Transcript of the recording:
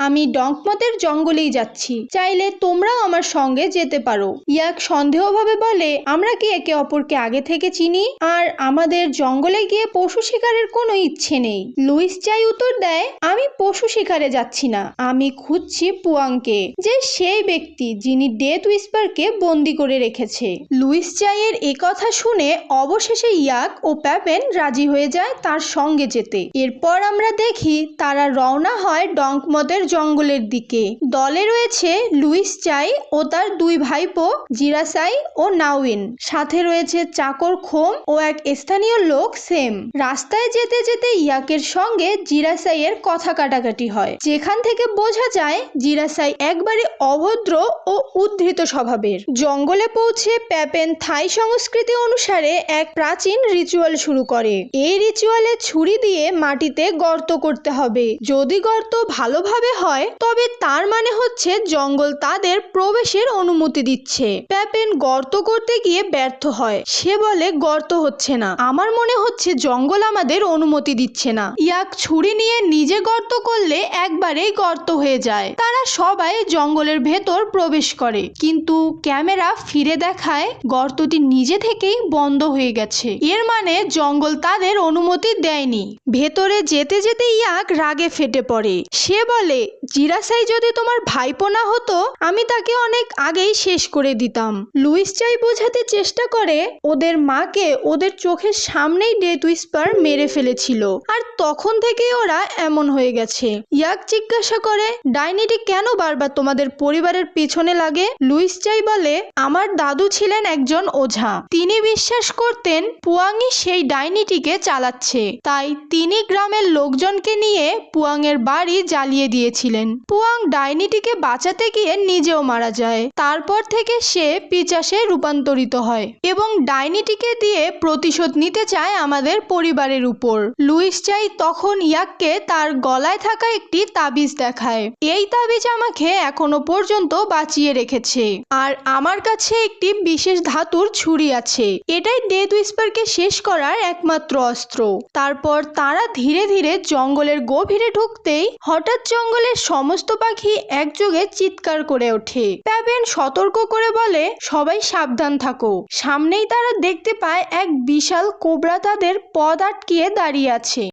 আমি ডঙ্কমতের জঙ্গলেই যাচ্ছি, চাইলে তোমরাও আমার সঙ্গে যেতে পারো। ইয়াক সন্দেহভাবে বলে, আমরা কি একে অপরকে আগে থেকে চিনি? আর আমাদের জঙ্গলে গিয়ে পশু শিকারের কোনো ইচ্ছে নেই। লুইস চাই উত্তর দেয়, আমি পশু শিকারে যাচ্ছি না, আমি খুঁজছি পুয়াংকে, যে সেই ব্যক্তি যিনি ডেথ উইসপারকে বন্দি করে রেখেছে। লুইস চাইয়ের এ কথা শুনে অবশেষে ইয়াক ও প্যাপেন রাজি হয়ে যায় তার সঙ্গে যেতে। এরপর আমরা দেখি তারা রওনা হয় ডঙ্কমতের জঙ্গলের দিকে। দলে রয়েছে লুইস চাই ও তার দুই ভাইপো জিরাসাই ও নাউইন, সাথে রয়েছে চাকর খোম ও এক স্থানীয় লোক সেম। রাস্তায় যেতে যেতে ইয়াকের সঙ্গে জিরাসাইয়ের কথা কাটাকাটি হয়, যেখান থেকে বোঝা যায় জিরাসাই একবারে অভদ্র ও উদ্ধৃত স্বভাবের। জঙ্গলে পৌঁছে প্যাপেন থাই সংস্কৃতি অনুসারে এক প্রাচীন রিচুয়াল শুরু করে। এই রিচুয়ালে ছুরি দিয়ে মাটিতে গর্ত করতে হবে। যদি গর্ত ভালোভাবে হয় তবে তার মানে হচ্ছে জঙ্গল তাদের প্রবেশের অনুমতি দিচ্ছে। প্যাপেন গর্ত করতে গিয়ে ব্যর্থ হয়। সে বলে, গর্ত হচ্ছে না, আমার মনে হচ্ছে জঙ্গল আমাদের অনুমতি দিচ্ছে না। ইয়াক ছুরি নিয়ে নিজে গর্ত করলে একবারেই গর্ত হয়ে যায়। তারা সবাই জঙ্গলের ভেতর প্রবেশ করে, কিন্তু ক্যামেরা ফিরে দেখায় গর্তটি নিজে থেকেই বন্ধ হয়ে গেছে। এর মানে জঙ্গল তাদের অনুমতি দেয়নি। ভেতরে যেতে যেতে ইয়াক রাগে ফেটে পড়ে। সে বলে, জিরাসাই যদি তোমার ভাইপো না হতো আমি তাকে অনেক আগেই শেষ করে দিতাম। লুইস চাই বোঝাতে চেষ্টা করে ওদের মাকে ওদের চোখের সামনেই ডেথ উইসপার মেরে ফেলেছিল, আর তখন থেকেই ওরা এমন হয়ে গেছে। ইয়াক জিজ্ঞাসা করে, ডাইনিটি কেন বারবার তোমাদের পরিবারের পেছনে লাগে? লুইস চাই বলে, আমার দাদু ছিলেন একজন ওঝা, তিনি বিশ্বাস করতেন পুয়াংই সেই ডাইনিটিকে চালাচ্ছে, তাই তিনি গ্রামের লোকজনকে নিয়ে পুয়াংয়ের বাড়ি জ্বালিয়ে দিয়েছিলেন। পুয়াং ডাইনিটিকে বাঁচাতে গিয়ে নিজেও মারা যায়। তারপর থেকে সে পিচাসে রূপান্তরিত হয় এবং ডাইনিটিকে দিয়ে প্রতিশোধ নিতে চায় আমাদের পরিবারের উপর। লুইস চাই তখন ইয়াককে তার গলায় থাকা একটি তাবিজ দেখায়। এই তাবিজ আমাকে এখনো পর্যন্ত বাঁচিয়ে রেখেছে, আর আমার কাছে একটি বিশেষ ধাতুর ছুরি আছে, এটাই ডেথ উইসপারকে শেষ করার একমাত্র অস্ত্র। তারপর তারা ধীরে ধীরে জঙ্গলের গভীরে ঢুকতেই হঠাৎ জঙ্গলের সমস্ত পাখি একযোগে চিৎকার করে ওঠে। প্যাপেন সতর্ক করে বলে, সবাই সাবধান থাকো। সামনেই তারা দেখতে পায় এক বিশাল কোবরা তাদের পথ আটকিয়ে দাঁড়িয়ে আছে।